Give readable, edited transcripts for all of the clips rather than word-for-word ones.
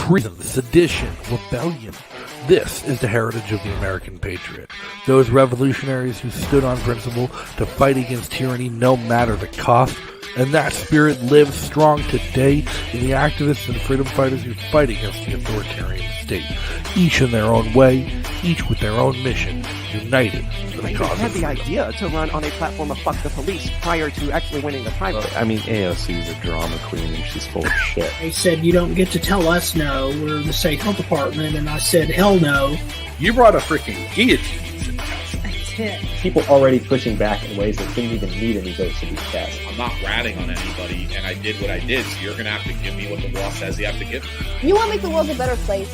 treason, sedition, rebellion. This is the heritage of the American patriot. Those revolutionaries who stood on principle to fight against tyranny no matter the cost. And that spirit lives strong today in the activists and freedom fighters who fight against the authoritarian state. Each in their own way, each with their own mission, united for the cause. They had the idea to run on a platform of fuck the police prior to actually winning the primary. I mean, AOC is a drama queen and she's full of shit. They said, you don't get to tell us no, we're the state health department, and I said, hell no. You brought a freaking guillotine. People already pushing back in ways that didn't even need any votes to be cast. I'm not ratting on anybody, and I did what I did, so you're going to have to give me what the law says you have to give me. You want to make the world a better place?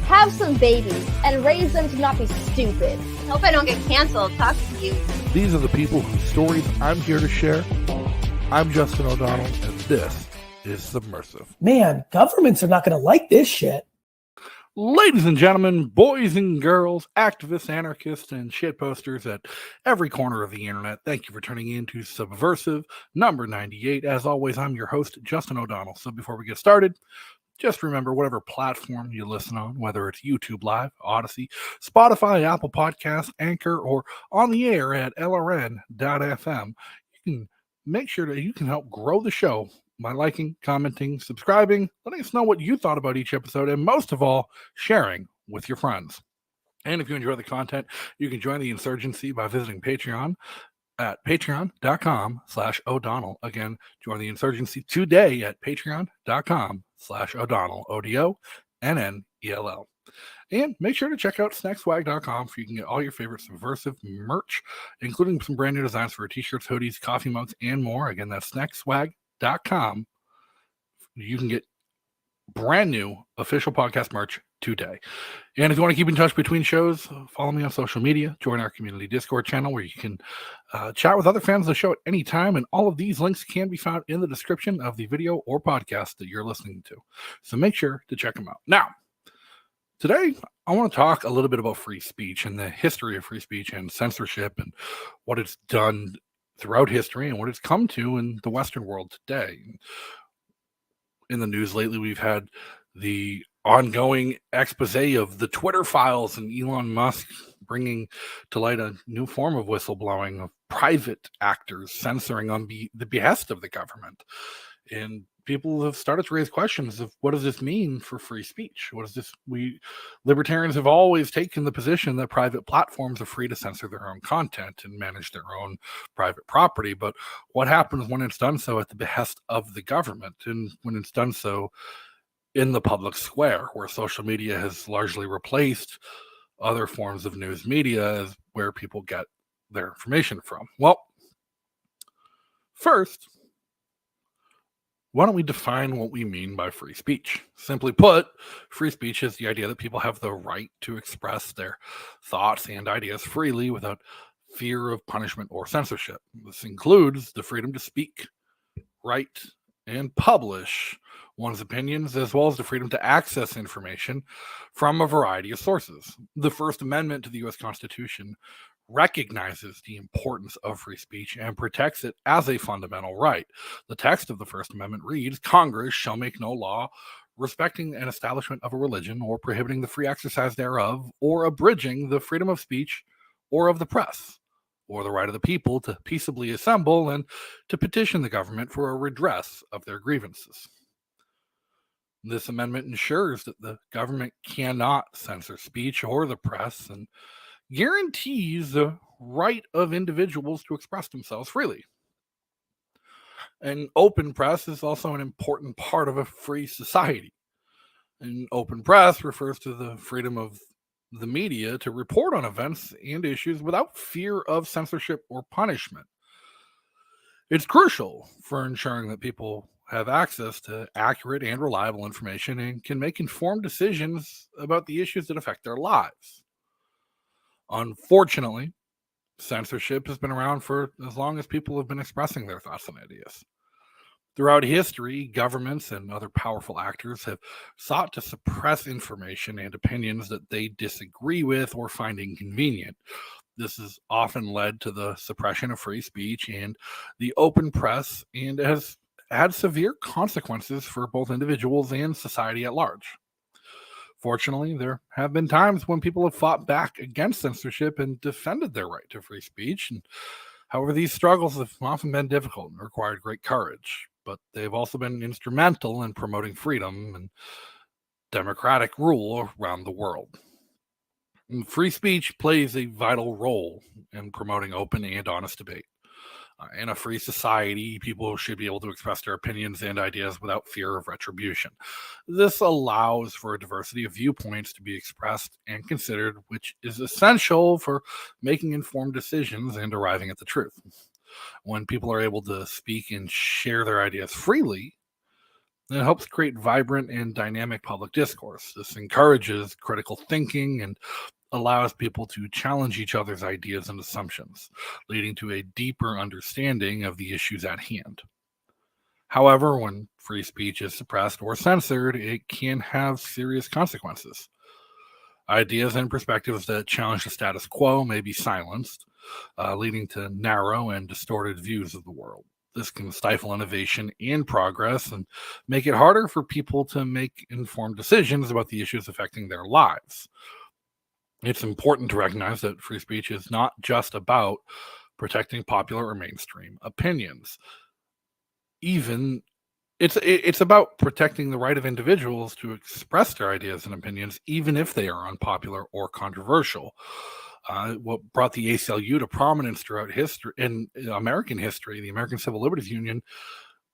Have some babies and raise them to not be stupid. Hope I don't get canceled talking to you. These are the people whose stories I'm here to share. I'm Justin O'Donnell, and this is Subversive. Man, governments are not going to like this shit. Ladies and gentlemen, boys and girls, activists, anarchists, and shitposters at every corner of the internet, thank you for tuning in to Subversive number 98. As always, I'm your host, Justin O'Donnell. So before we get started, just remember whatever platform you listen on, whether it's YouTube Live, Odyssey, Spotify, Apple Podcasts, Anchor, or on the air at lrn.fm, you can make sure that you can help grow the show by liking, commenting, subscribing, letting us know what you thought about each episode, and most of all, sharing with your friends. And if you enjoy the content, you can join the insurgency by visiting Patreon at patreon.com/O'Donnell. Again, join the insurgency today at patreon.com/O'Donnell, ODONNELL. And make sure to check out snackswag.com so you can get all your favorite Subversive merch, including some brand new designs for t-shirts, hoodies, coffee mugs, and more. Again, that's snackswag.com. You can get brand new official podcast merch today. And if you want to keep in touch between shows, follow me on social media, join our community Discord channel where you can chat with other fans of the show at any time. And all of these links can be found in the description of the video or podcast that you're listening to. So make sure to check them out. Now, today, I want to talk a little bit about free speech and the history of free speech and censorship and what it's done throughout history and what it's come to in the Western world today. In the news lately, we've had the ongoing expose of the Twitter files and Elon Musk bringing to light a new form of whistleblowing of private actors censoring on the behest of the government. And people have started to raise questions of what does this mean for free speech? What is this? We libertarians have always taken the position that private platforms are free to censor their own content and manage their own private property. But what happens when it's done so at the behest of the government and when it's done so in the public square, where social media has largely replaced other forms of news media as where people get their information from? Well, first, why don't we define what we mean by free speech? Simply put, free speech is the idea that people have the right to express their thoughts and ideas freely without fear of punishment or censorship. This includes the freedom to speak, write, and publish one's opinions, as well as the freedom to access information from a variety of sources. The First Amendment to the U.S. Constitution recognizes the importance of free speech and protects it as a fundamental right. The text of the First Amendment reads, "Congress shall make no law respecting an establishment of a religion or prohibiting the free exercise thereof or abridging the freedom of speech or of the press or the right of the people to peaceably assemble and to petition the government for a redress of their grievances." This amendment ensures that the government cannot censor speech or the press and guarantees the right of individuals to express themselves freely. An open press is also an important part of a free society. An open press refers to the freedom of the media to report on events and issues without fear of censorship or punishment. It's crucial for ensuring that people have access to accurate and reliable information and can make informed decisions about the issues that affect their lives. Unfortunately, censorship has been around for as long as people have been expressing their thoughts and ideas. Throughout history, governments and other powerful actors have sought to suppress information and opinions that they disagree with or find inconvenient. This has often led to the suppression of free speech and the open press, and has had severe consequences for both individuals and society at large. Fortunately, there have been times when people have fought back against censorship and defended their right to free speech. And however, these struggles have often been difficult and required great courage, but they've also been instrumental in promoting freedom and democratic rule around the world. And free speech plays a vital role in promoting open and honest debate. In a free society, people should be able to express their opinions and ideas without fear of retribution. This allows for a diversity of viewpoints to be expressed and considered, which is essential for making informed decisions and arriving at the truth. When people are able to speak and share their ideas freely, it helps create vibrant and dynamic public discourse. This encourages critical thinking and allows people to challenge each other's ideas and assumptions, leading to a deeper understanding of the issues at hand. However, when free speech is suppressed or censored, it can have serious consequences. Ideas and perspectives that challenge the status quo may be silenced, leading to narrow and distorted views of the world. This can stifle innovation and progress and make it harder for people to make informed decisions about the issues affecting their lives. It's important to recognize that free speech is not just about protecting popular or mainstream opinions. It's about protecting the right of individuals to express their ideas and opinions, even if they are unpopular or controversial. What brought the ACLU to prominence throughout history in American history, the American Civil Liberties Union,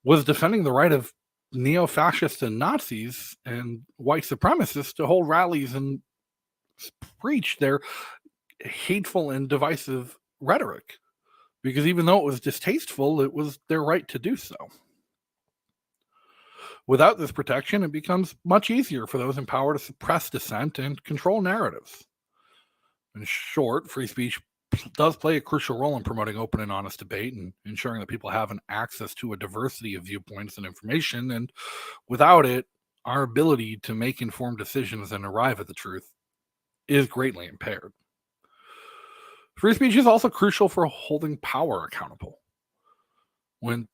was defending the right of neo-fascists and Nazis and white supremacists to hold rallies and preach their hateful and divisive rhetoric, because even though it was distasteful, it was their right to do so. Without this protection, it becomes much easier for those in power to suppress dissent and control narratives. In short, free speech does play a crucial role in promoting open and honest debate and ensuring that people have an access to a diversity of viewpoints and information. And without it, our ability to make informed decisions and arrive at the truth is greatly impaired. Free speech is also crucial for holding power accountable. When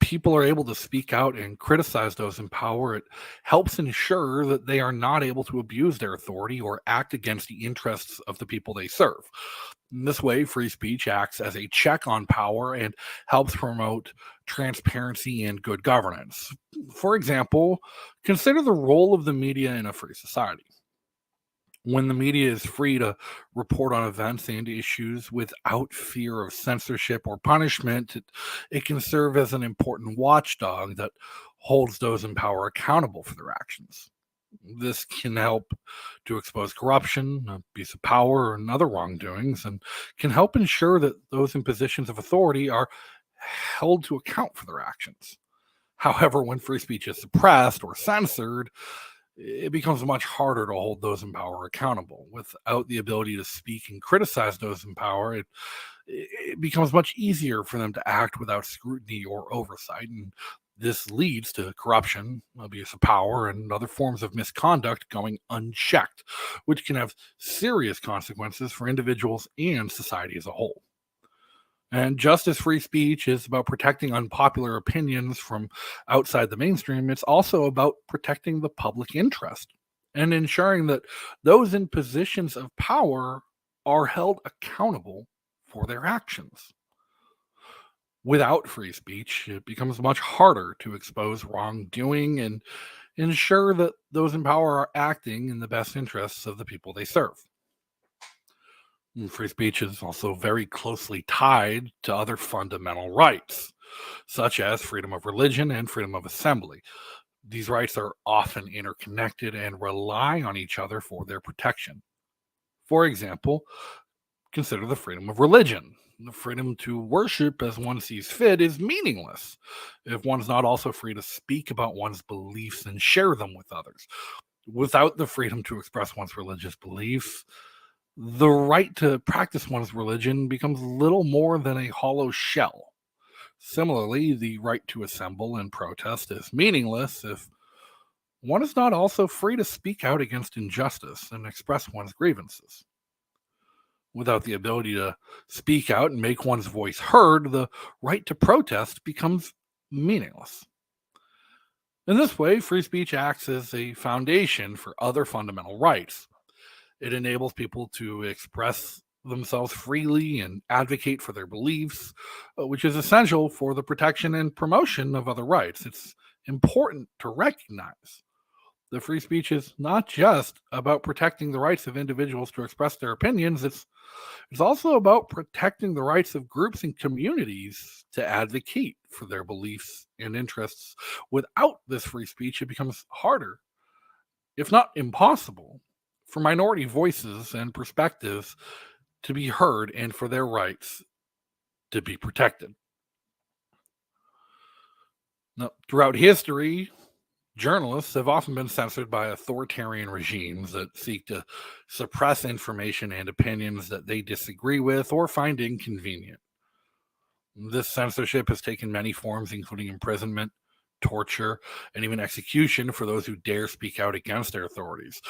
people are able to speak out and criticize those in power, it helps ensure that they are not able to abuse their authority or act against the interests of the people they serve. In this way, free speech acts as a check on power and helps promote transparency and good governance. For example, consider the role of the media in a free society. When the media is free to report on events and issues without fear of censorship or punishment, it can serve as an important watchdog that holds those in power accountable for their actions. This can help to expose corruption, abuse of power, and other wrongdoings, and can help ensure that those in positions of authority are held to account for their actions. However, when free speech is suppressed or censored, it becomes much harder to hold those in power accountable. Without the ability to speak and criticize those in power, it becomes much easier for them to act without scrutiny or oversight. And this leads to corruption, abuse of power, and other forms of misconduct going unchecked, which can have serious consequences for individuals and society as a whole. And just as free speech is about protecting unpopular opinions from outside the mainstream, it's also about protecting the public interest and ensuring that those in positions of power are held accountable for their actions. Without free speech, it becomes much harder to expose wrongdoing and ensure that those in power are acting in the best interests of the people they serve. Free speech is also very closely tied to other fundamental rights, such as freedom of religion and freedom of assembly. These rights are often interconnected and rely on each other for their protection. For example, consider the freedom of religion. The freedom to worship as one sees fit is meaningless if one's not also free to speak about one's beliefs and share them with others. Without the freedom to express one's religious beliefs, the right to practice one's religion becomes little more than a hollow shell. Similarly, the right to assemble and protest is meaningless if one is not also free to speak out against injustice and express one's grievances. Without the ability to speak out and make one's voice heard, the right to protest becomes meaningless. In this way, free speech acts as a foundation for other fundamental rights. It enables people to express themselves freely and advocate for their beliefs, which is essential for the protection and promotion of other rights. It's important to recognize that free speech is not just about protecting the rights of individuals to express their opinions, it's also about protecting the rights of groups and communities to advocate for their beliefs and interests. Without this free speech, it becomes harder, if not impossible, for minority voices and perspectives to be heard and for their rights to be protected. Now, throughout history, journalists have often been censored by authoritarian regimes that seek to suppress information and opinions that they disagree with or find inconvenient. This censorship has taken many forms, including imprisonment, torture, and even execution for those who dare speak out against their authorities.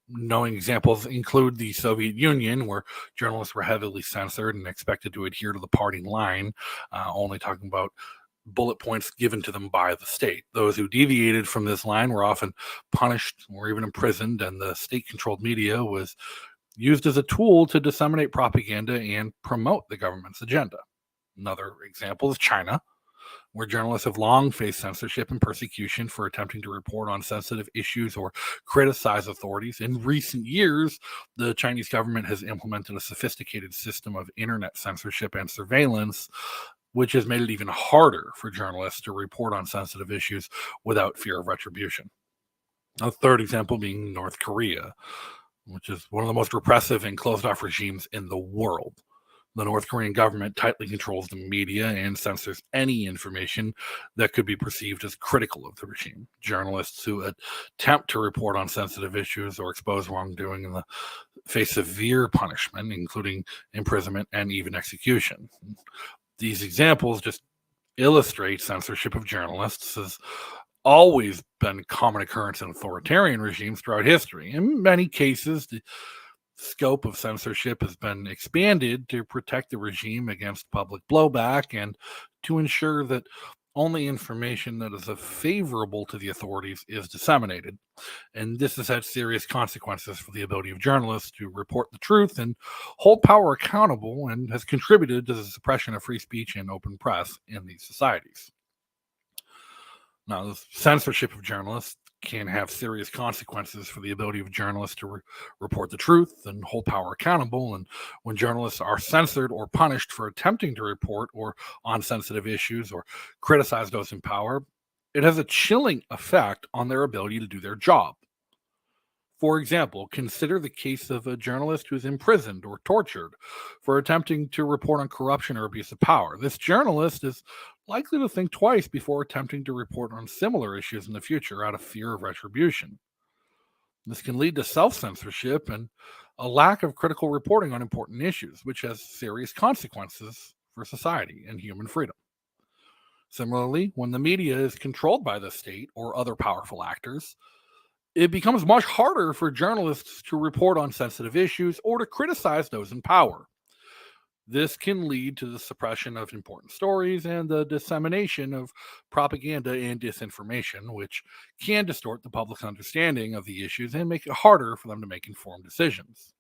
Knowing examples include the Soviet Union, where journalists were heavily censored and expected to adhere to the party line, only talking about bullet points given to them by the state. Those who deviated from this line were often punished or even imprisoned, and the state-controlled media was used as a tool to disseminate propaganda and promote the government's agenda. Another example is China, where journalists have long faced censorship and persecution for attempting to report on sensitive issues or criticize authorities. In recent years, the Chinese government has implemented a sophisticated system of internet censorship and surveillance, which has made it even harder for journalists to report on sensitive issues without fear of retribution. A third example being North Korea, which is one of the most repressive and closed-off regimes in the world. The North Korean government tightly controls the media and censors any information that could be perceived as critical of the regime. Journalists who attempt to report on sensitive issues or expose wrongdoing face severe punishment, including imprisonment and even execution. These examples just illustrate censorship of journalists has always been a common occurrence in authoritarian regimes throughout history. In many cases, the scope of censorship has been expanded to protect the regime against public blowback and to ensure that only information that is favorable to the authorities is disseminated. And this has had serious consequences for the ability of journalists to report the truth and hold power accountable, and has contributed to the suppression of free speech and open press in these societies. Now, the censorship of journalists can have serious consequences for the ability of journalists to report the truth and hold power accountable. And when journalists are censored or punished for attempting to report or on sensitive issues or criticize those in power, it has a chilling effect on their ability to do their job. For example, consider the case of a journalist who is imprisoned or tortured for attempting to report on corruption or abuse of power. This journalist is likely to think twice before attempting to report on similar issues in the future out of fear of retribution. This can lead to self-censorship and a lack of critical reporting on important issues, which has serious consequences for society and human freedom. Similarly, when the media is controlled by the state or other powerful actors, it becomes much harder for journalists to report on sensitive issues or to criticize those in power. This can lead to the suppression of important stories and the dissemination of propaganda and disinformation, which can distort the public's understanding of the issues and make it harder for them to make informed decisions.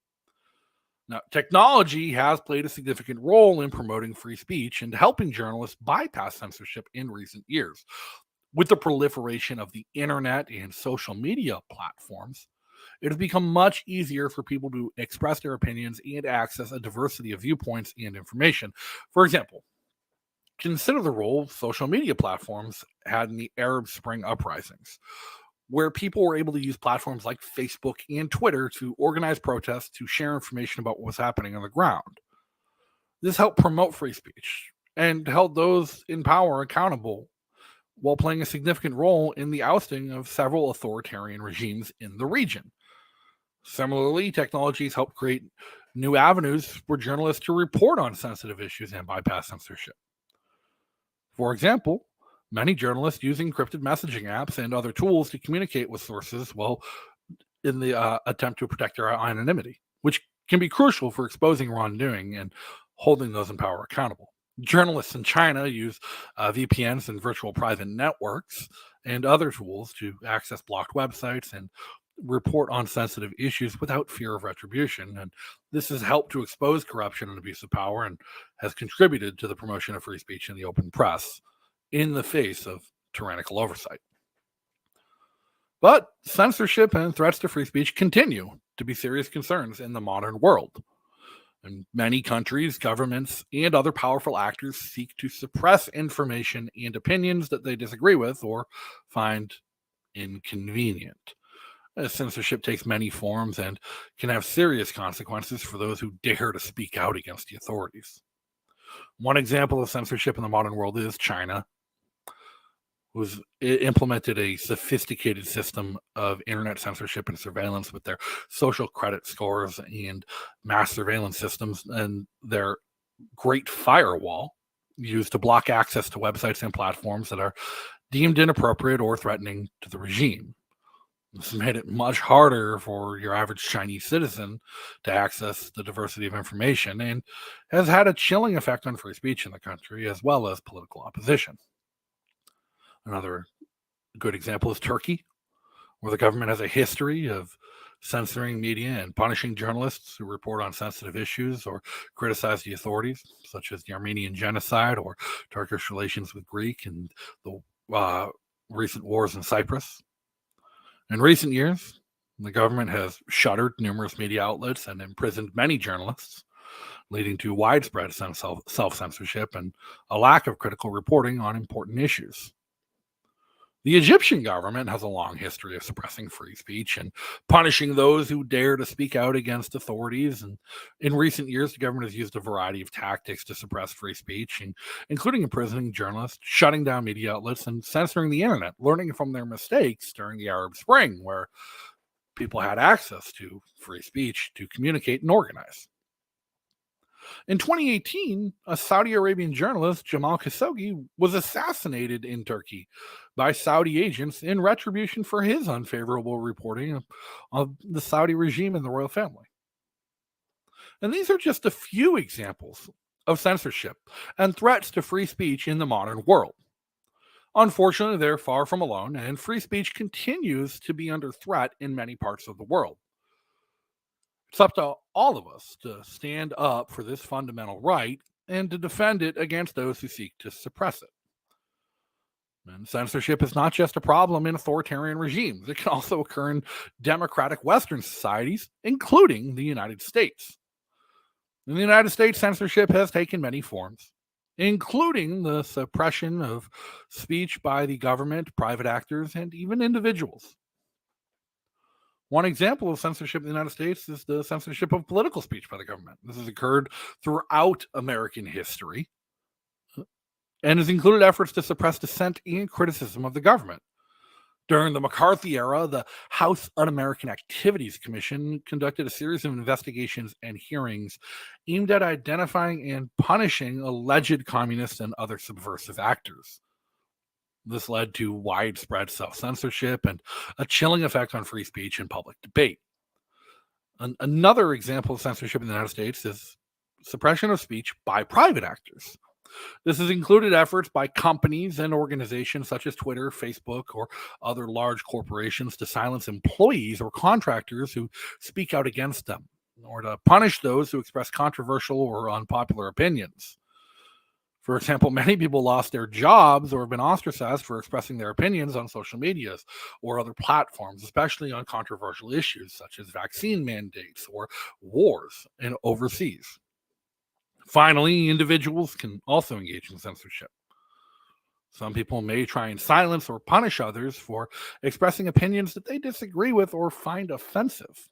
Now, technology has played a significant role in promoting free speech and helping journalists bypass censorship in recent years. With the proliferation of the internet and social media platforms, it has become much easier for people to express their opinions and access a diversity of viewpoints and information. For example, consider the role social media platforms had in the Arab Spring uprisings, where people were able to use platforms like Facebook and Twitter to organize protests to share information about what was happening on the ground. This helped promote free speech and held those in power accountable, while playing a significant role in the ousting of several authoritarian regimes in the region. Similarly, technologies help create new avenues for journalists to report on sensitive issues and bypass censorship. For example, many journalists use encrypted messaging apps and other tools to communicate with sources in the attempt to protect their anonymity, which can be crucial for exposing wrongdoing and holding those in power accountable. Journalists in China use VPNs and virtual private networks and other tools to access blocked websites and report on sensitive issues without fear of retribution. And this has helped to expose corruption and abuse of power and has contributed to the promotion of free speech in the open press in the face of tyrannical oversight. But censorship and threats to free speech continue to be serious concerns in the modern world. In many countries, governments, and other powerful actors seek to suppress information and opinions that they disagree with or find inconvenient. Censorship takes many forms and can have serious consequences for those who dare to speak out against the authorities. One example of censorship in the modern world is China, who's implemented a sophisticated system of internet censorship and surveillance with their social credit scores and mass surveillance systems and their Great Firewall used to block access to websites and platforms that are deemed inappropriate or threatening to the regime. This has made it much harder for your average Chinese citizen to access the diversity of information and has had a chilling effect on free speech in the country as well as political opposition. Another good example is Turkey, where the government has a history of censoring media and punishing journalists who report on sensitive issues or criticize the authorities, such as the Armenian genocide or Turkish relations with Greece and the recent wars in Cyprus. In recent years, the government has shuttered numerous media outlets and imprisoned many journalists, leading to widespread self-censorship and a lack of critical reporting on important issues. The Egyptian government has a long history of suppressing free speech and punishing those who dare to speak out against authorities. And in recent years, the government has used a variety of tactics to suppress free speech, including imprisoning journalists, shutting down media outlets, and censoring the internet, learning from their mistakes during the Arab Spring, where people had access to free speech to communicate and organize. In 2018, a Saudi Arabian journalist, Jamal Khashoggi, was assassinated in Turkey by Saudi agents in retribution for his unfavorable reporting of the Saudi regime and the royal family. And these are just a few examples of censorship and threats to free speech in the modern world. Unfortunately, they're far from alone, and free speech continues to be under threat in many parts of the world. It's up to all of us to stand up for this fundamental right and to defend it against those who seek to suppress it. And censorship is not just a problem in authoritarian regimes. It can also occur in democratic Western societies, including the United States. In the United States, censorship has taken many forms, including the suppression of speech by the government, private actors, and even individuals. One example of censorship in the United States is the censorship of political speech by the government. This has occurred throughout American history and has included efforts to suppress dissent and criticism of the government. During the McCarthy era, the House Un-American Activities Commission conducted a series of investigations and hearings aimed at identifying and punishing alleged communists and other subversive actors. This led to widespread self-censorship and a chilling effect on free speech and public debate. Another example of censorship in the United States is suppression of speech by private actors. This has included efforts by companies and organizations such as Twitter, Facebook, or other large corporations to silence employees or contractors who speak out against them, or to punish those who express controversial or unpopular opinions. For example, many people lost their jobs or have been ostracized for expressing their opinions on social medias or other platforms, especially on controversial issues such as vaccine mandates or wars overseas. Finally, individuals can also engage in censorship. Some people may try and silence or punish others for expressing opinions that they disagree with or find offensive.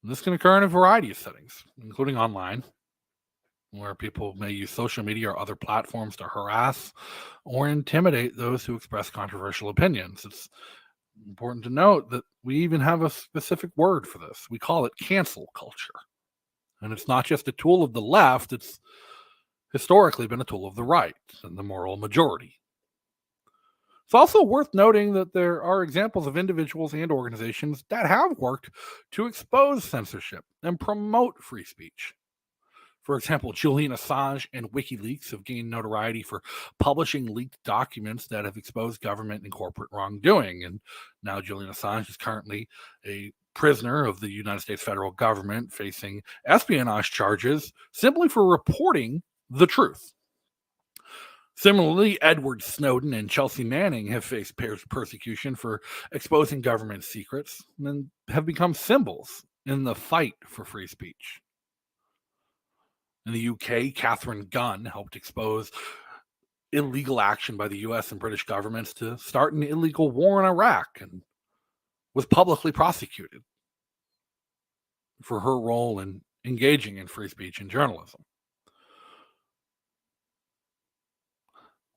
This can occur in a variety of settings, including online, where people may use social media or other platforms to harass or intimidate those who express controversial opinions. It's important to note that we even have a specific word for this. We call it cancel culture. And it's not just a tool of the left, it's historically been a tool of the right and the moral majority. It's also worth noting that there are examples of individuals and organizations that have worked to expose censorship and promote free speech. For example, Julian Assange and WikiLeaks have gained notoriety for publishing leaked documents that have exposed government and corporate wrongdoing. And now Julian Assange is currently a prisoner of the United States federal government facing espionage charges simply for reporting the truth. Similarly, Edward Snowden and Chelsea Manning have faced persecution for exposing government secrets and have become symbols in the fight for free speech. In the UK, Catherine Gunn helped expose illegal action by the US and British governments to start an illegal war in Iraq and was publicly prosecuted for her role in engaging in free speech and journalism.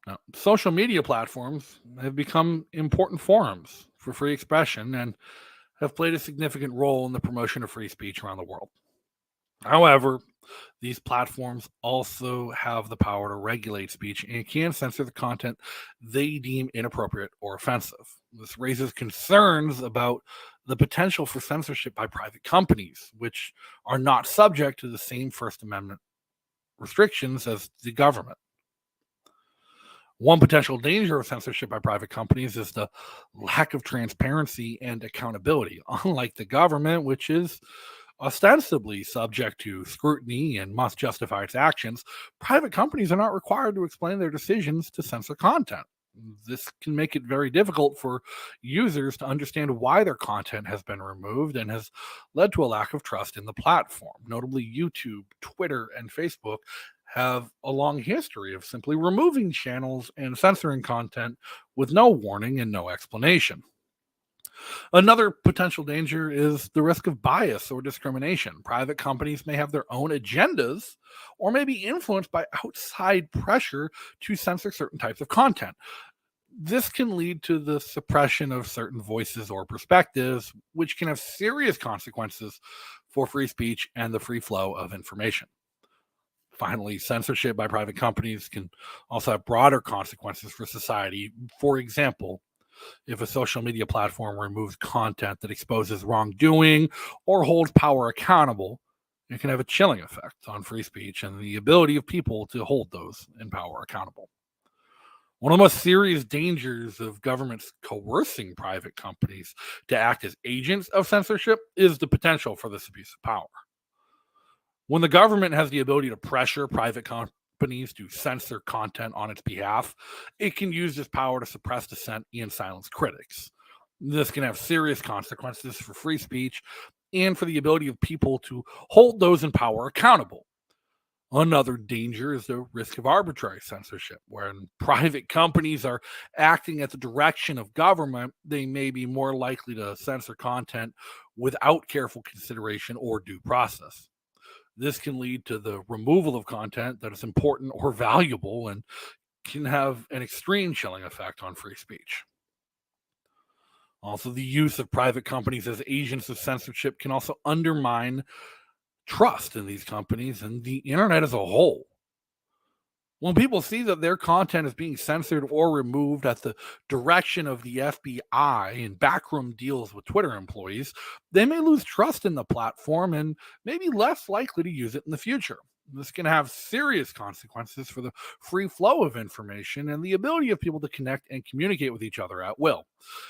Now, social media platforms have become important forums for free expression and have played a significant role in the promotion of free speech around the world. However, these platforms also have the power to regulate speech and can censor the content they deem inappropriate or offensive. This raises concerns about the potential for censorship by private companies, which are not subject to the same First Amendment restrictions as the government. One potential danger of censorship by private companies is the lack of transparency and accountability. Unlike the government, which is ostensibly subject to scrutiny and must justify its actions, private companies are not required to explain their decisions to censor content. This can make it very difficult for users to understand why their content has been removed and has led to a lack of trust in the platform. Notably, YouTube, Twitter, and Facebook have a long history of simply removing channels and censoring content with no warning and no explanation. Another potential danger is the risk of bias or discrimination. Private companies may have their own agendas or may be influenced by outside pressure to censor certain types of content. This can lead to the suppression of certain voices or perspectives, which can have serious consequences for free speech and the free flow of information. Finally, censorship by private companies can also have broader consequences for society. For example, if a social media platform removes content that exposes wrongdoing or holds power accountable, it can have a chilling effect on free speech and the ability of people to hold those in power accountable. One of the most serious dangers of governments coercing private companies to act as agents of censorship is the potential for this abuse of power. When the government has the ability to pressure private companies to censor content on its behalf, it can use this power to suppress dissent and silence critics. This can have serious consequences for free speech and for the ability of people to hold those in power accountable. Another danger is the risk of arbitrary censorship. When private companies are acting at the direction of government, they may be more likely to censor content without careful consideration or due process. This can lead to the removal of content that is important or valuable and can have an extreme chilling effect on free speech. Also, the use of private companies as agents of censorship can also undermine trust in these companies and the internet as a whole. When people see that their content is being censored or removed at the direction of the FBI in backroom deals with Twitter employees, they may lose trust in the platform and may be less likely to use it in the future. This can have serious consequences for the free flow of information and the ability of people to connect and communicate with each other at will.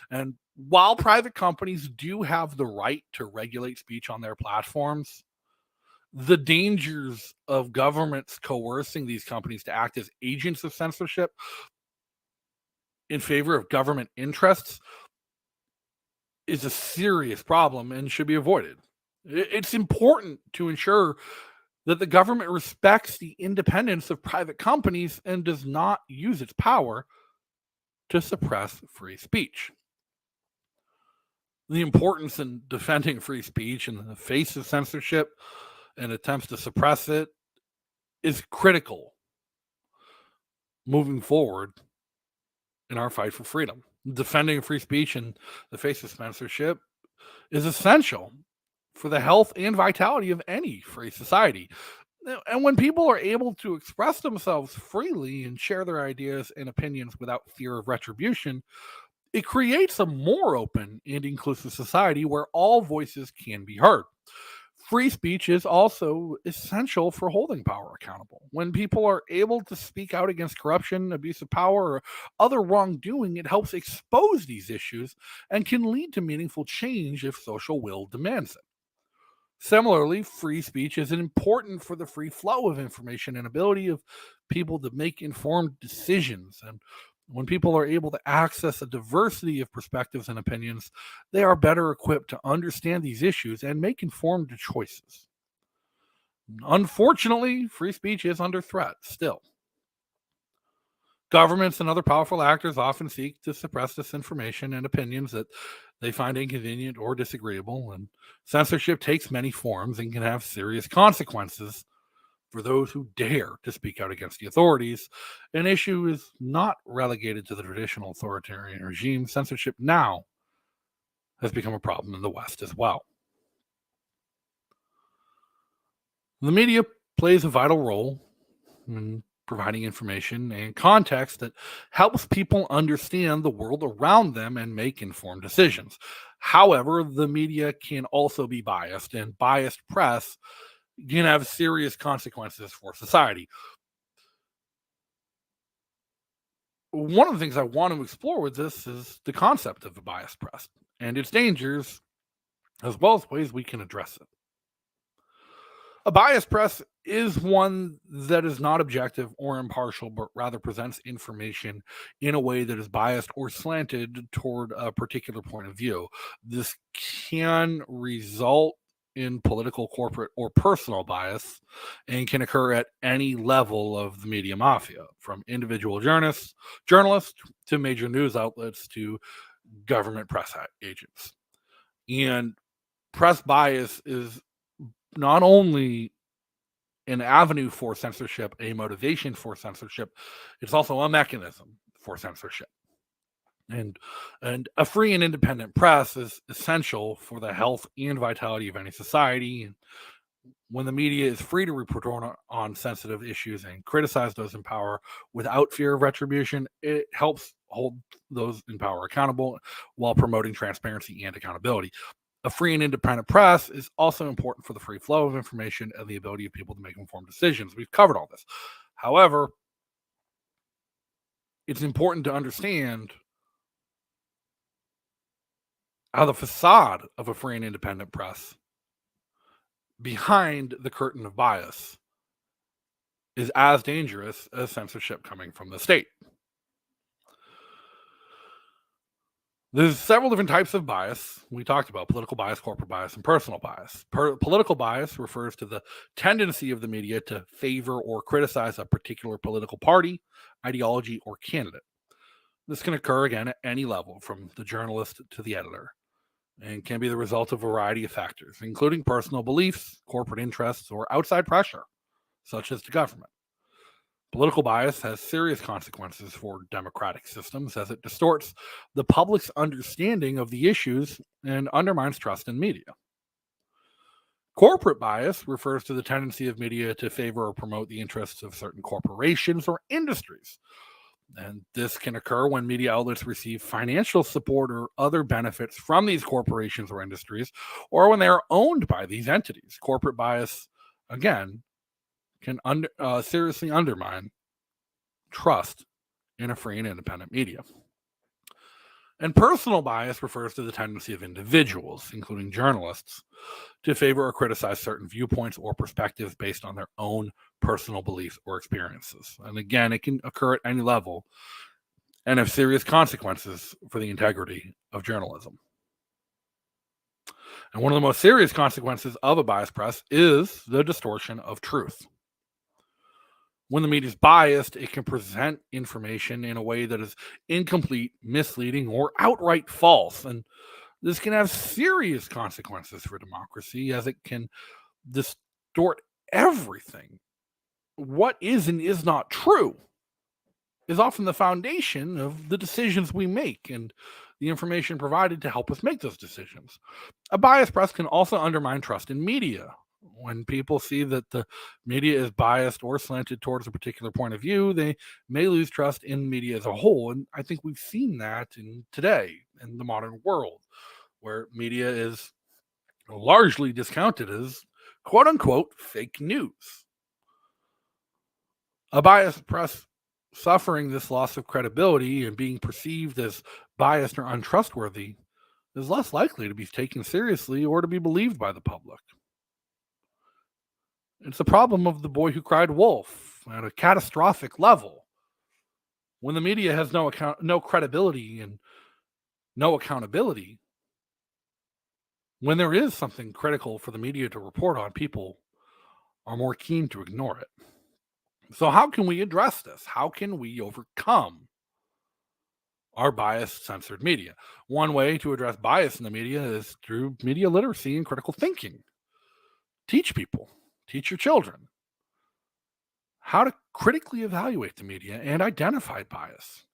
And while private companies do have the right to regulate speech on their platforms, the dangers of governments coercing these companies to act as agents of censorship in favor of government interests is a serious problem and should be avoided. It's important to ensure that the government respects the independence of private companies and does not use its power to suppress free speech. The importance in defending free speech in the face of censorship and attempts to suppress it is critical moving forward in our fight for freedom. Defending free speech in the face of censorship is essential for the health and vitality of any free society. And when people are able to express themselves freely and share their ideas and opinions without fear of retribution, it creates a more open and inclusive society where all voices can be heard. Free speech is also essential for holding power accountable. When people are able to speak out against corruption, abuse of power, or other wrongdoing, it helps expose these issues and can lead to meaningful change if social will demands it. Similarly, free speech is important for the free flow of information and ability of people to make informed decisions. And when people are able to access a diversity of perspectives and opinions, they are better equipped to understand these issues and make informed choices. Unfortunately, free speech is under threat still. Governments and other powerful actors often seek to suppress disinformation and opinions that they find inconvenient or disagreeable, and censorship takes many forms and can have serious consequences for those who dare to speak out against the authorities. An issue is not relegated to the traditional authoritarian regime. Censorship now has become a problem in the West as well. The media plays a vital role in providing information and context that helps people understand the world around them and make informed decisions. However, the media can also be biased, and biased press can have serious consequences for society. One of the things I want to explore with this is the concept of a biased press and its dangers, as well as ways we can address it. A biased press is one that is not objective or impartial, but rather presents information in a way that is biased or slanted toward a particular point of view. This can result in political, corporate, or personal bias and can occur at any level of the media mafia, from individual journalists to major news outlets to government press agents. And press bias is not only an avenue for censorship, a motivation for censorship, it's also a mechanism for censorship. And a free and independent press is essential for the health and vitality of any society. And when the media is free to report on sensitive issues and criticize those in power without fear of retribution, it helps hold those in power accountable while promoting transparency and accountability. A free and independent press is also important for the free flow of information and the ability of people to make informed decisions. We've covered all this. However, it's important to understand how the facade of a free and independent press behind the curtain of bias is as dangerous as censorship coming from the state. There's several different types of bias. We talked about political bias, corporate bias, and personal bias. Political bias refers to the tendency of the media to favor or criticize a particular political party, ideology, or candidate. This can occur, again, at any level, from the journalist to the editor, and can be the result of a variety of factors, including personal beliefs, corporate interests, or outside pressure, such as the government. Political bias has serious consequences for democratic systems as it distorts the public's understanding of the issues and undermines trust in media. Corporate bias refers to the tendency of media to favor or promote the interests of certain corporations or industries. And this can occur when media outlets receive financial support or other benefits from these corporations or industries, or when they are owned by these entities. Corporate bias, again, can seriously undermine trust in a free and independent media. And personal bias refers to the tendency of individuals, including journalists, to favor or criticize certain viewpoints or perspectives based on their own personal beliefs or experiences. And again, it can occur at any level and have serious consequences for the integrity of journalism. And one of the most serious consequences of a biased press is the distortion of truth. When the media is biased, it can present information in a way that is incomplete, misleading, or outright false. And this can have serious consequences for democracy, as it can distort everything. What is and is not true is often the foundation of the decisions we make and the information provided to help us make those decisions. A biased press can also undermine trust in media. When people see that the media is biased or slanted towards a particular point of view, they may lose trust in media as a whole. And I think we've seen that today the modern world, where media is largely discounted as quote unquote fake news. A biased press suffering this loss of credibility and being perceived as biased or untrustworthy is less likely to be taken seriously or to be believed by the public. It's a problem of the boy who cried wolf at a catastrophic level. When the media has no credibility and no accountability, when there is something critical for the media to report on, people are more keen to ignore it. So how can we address this? How can we overcome our biased, censored media? One way to address bias in the media is through media literacy and critical thinking. Teach people, teach your children how to critically evaluate the media and identify bias.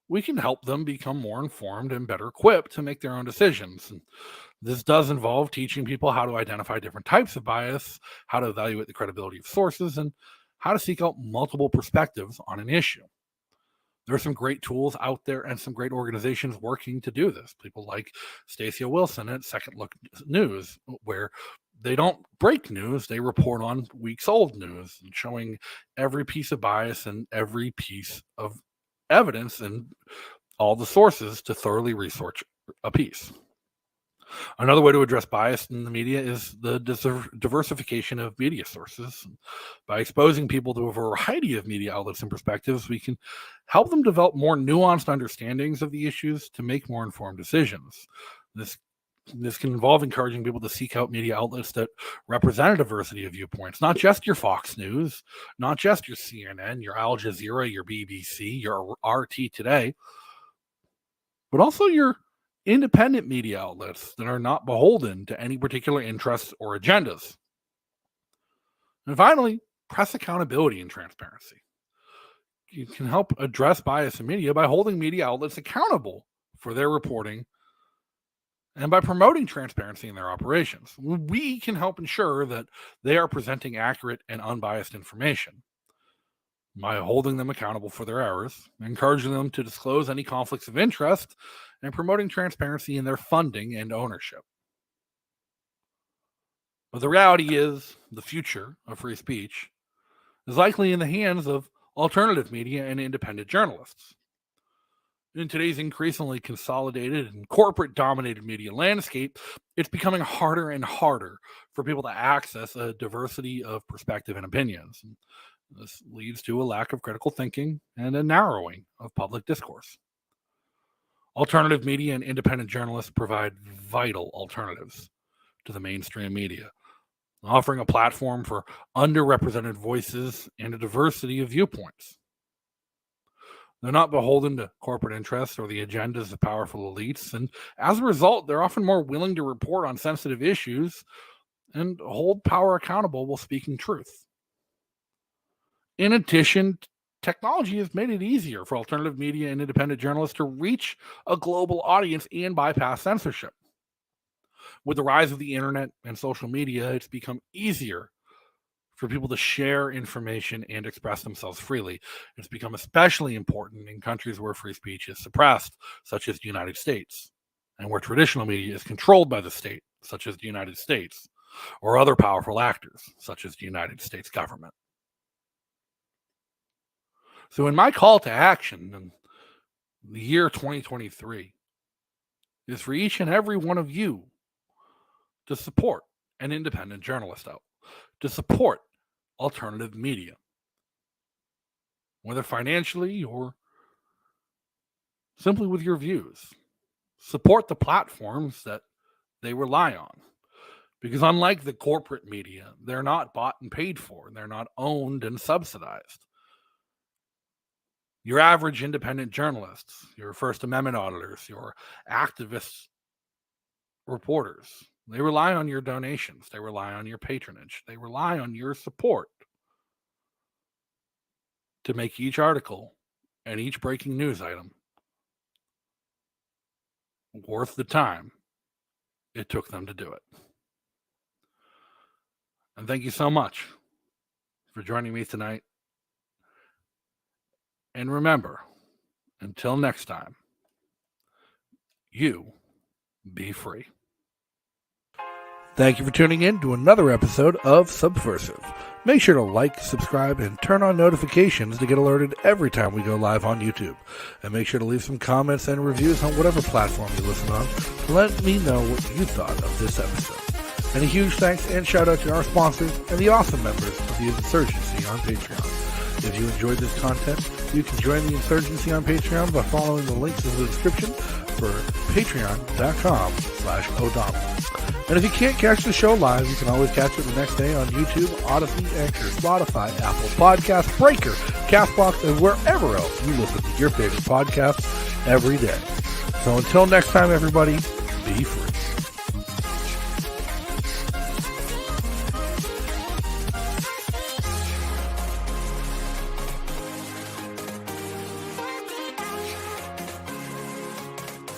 We can help them become more informed and better equipped to make their own decisions. And this does involve teaching people how to identify different types of bias, how to evaluate the credibility of sources, and how to seek out multiple perspectives on an issue. There are some great tools out there and some great organizations working to do this. People like Stacia Wilson at Second Look News, where they don't break news, they report on weeks old news, and showing every piece of bias and every piece of evidence and all the sources to thoroughly research a piece. Another way to address bias in the media is the diversification of media sources. By exposing people to a variety of media outlets and perspectives, we can help them develop more nuanced understandings of the issues to make more informed decisions. This can involve encouraging people to seek out media outlets that represent a diversity of viewpoints, not just your Fox News, not just your CNN, your Al Jazeera, your BBC, your RT Today, but also your independent media outlets that are not beholden to any particular interests or agendas. And finally, press accountability and transparency. You can help address bias in media by holding media outlets accountable for their reporting and by promoting transparency in their operations. We can help ensure that they are presenting accurate and unbiased information by holding them accountable for their errors, encouraging them to disclose any conflicts of interest, and promoting transparency in their funding and ownership. But the reality is, the future of free speech is likely in the hands of alternative media and independent journalists. In today's increasingly consolidated and corporate-dominated media landscape, it's becoming harder and harder for people to access a diversity of perspective and opinions. This leads to a lack of critical thinking and a narrowing of public discourse. Alternative media and independent journalists provide vital alternatives to the mainstream media, offering a platform for underrepresented voices and a diversity of viewpoints. They're not beholden to corporate interests or the agendas of powerful elites, and as a result, they're often more willing to report on sensitive issues and hold power accountable while speaking truth. In addition, technology has made it easier for alternative media and independent journalists to reach a global audience and bypass censorship. With the rise of the internet and social media, it's become easier for people to share information and express themselves freely. It's become especially important in countries where free speech is suppressed, such as the United States, and where traditional media is controlled by the state, such as the United States, or other powerful actors, such as the United States government. So in my call to action in the year 2023 is for each and every one of you to support an independent journalist out, to support alternative media, whether financially or simply with your views. Support the platforms that they rely on. Because unlike the corporate media, they're not bought and paid for. They're not owned and subsidized. Your average independent journalists, your First Amendment auditors, your activist reporters, they rely on your donations. They rely on your patronage. They rely on your support to make each article and each breaking news item worth the time it took them to do it. And thank you so much for joining me tonight. And remember, until next time, you be free. Thank you for tuning in to another episode of Subversive. Make sure to like, subscribe, and turn on notifications to get alerted every time we go live on YouTube. And make sure to leave some comments and reviews on whatever platform you listen on to let me know what you thought of this episode. And a huge thanks and shout out to our sponsors and the awesome members of the Insurgency on Patreon. If you enjoyed this content, you can join the Insurgency on Patreon by following the links in the description for patreon.com/O'Donnell. And if you can't catch the show live, you can always catch it the next day on YouTube, Odyssey, Anchor, Spotify, Apple Podcasts, Breaker, Castbox, and wherever else you listen to your favorite podcasts every day. So until next time, everybody, be free.